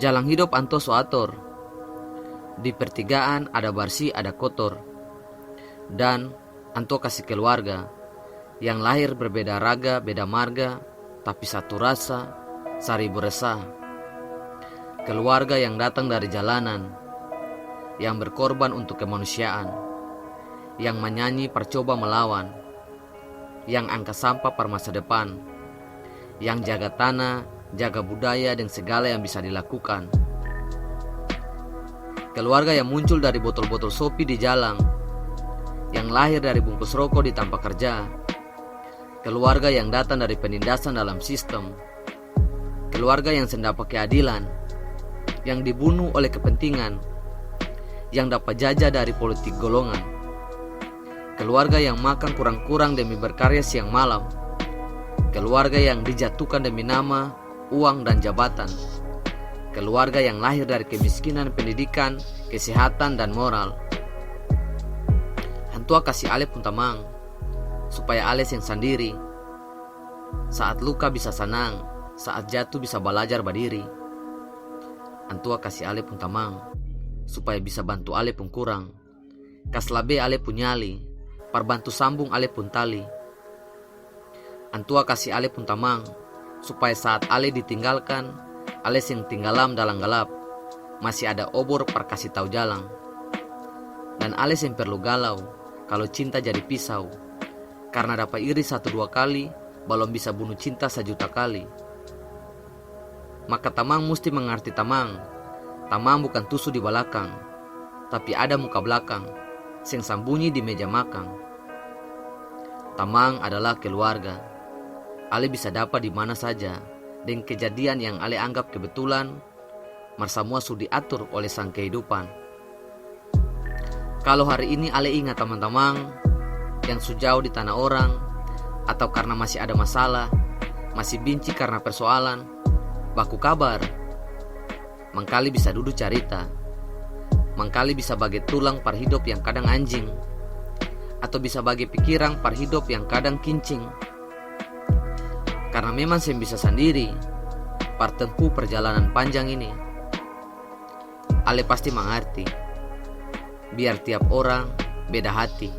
Jalan hidup anto soator. Di pertigaan ada bersih ada kotor. Dan anto kasih keluarga yang lahir berbeda raga, beda marga, tapi satu rasa, seribu resah. Keluarga yang datang dari jalanan, yang berkorban untuk kemanusiaan, yang menyanyi percoba melawan, yang angkat sampah per masa depan, yang jaga tanah, jaga budaya dan segala yang bisa dilakukan. Keluarga yang muncul dari botol-botol sopi di jalan, yang lahir dari bungkus rokok di tempat kerja. Keluarga yang datang dari penindasan dalam sistem. Keluarga yang sendapat keadilan, yang dibunuh oleh kepentingan, yang dapat jajah dari politik golongan. Keluarga yang makan kurang-kurang demi berkarya siang malam. Keluarga yang dijatuhkan demi nama, uang, dan jabatan. Keluarga yang lahir dari kemiskinan pendidikan, kesehatan, dan moral. Hantua kasih ale pun tamang, supaya ale yang sendiri. Saat luka bisa senang, saat jatuh bisa belajar berdiri. Antua kasih ale pun tamang, supaya bisa bantu ale pun kurang. Kas labe ale pun nyali, parbantu sambung ale pun tali. Antua kasih ale pun tamang, supaya saat ale ditinggalkan, ale yang tinggalam dalam gelap, masih ada obor per kasih tahu jalan. Dan ale yang perlu galau, kalau cinta jadi pisau, karena dapat iri 1-2 kali, belum bisa bunuh cinta 1.000.000 kali. Maka tamang mesti mengerti tamang. Tamang bukan tusuk di belakang, tapi ada muka belakang, yang sembunyi di meja makan. Tamang adalah keluarga. Ale bisa dapat di mana saja, dengan kejadian yang ale anggap kebetulan, mar semua sudah diatur oleh sang kehidupan. Kalau hari ini ale ingat teman-teman yang sejauh di tanah orang, atau karena masih ada masalah, masih benci karena persoalan, baku kabar, mangkali bisa duduk cerita, mangkali bisa bagi tulang par hidup yang kadang anjing, atau bisa bagi pikiran par hidup yang kadang kincing. Karena memang saya bisa sendiri par tempuh perjalanan panjang ini. Ale pasti mengerti, biar tiap orang beda hati.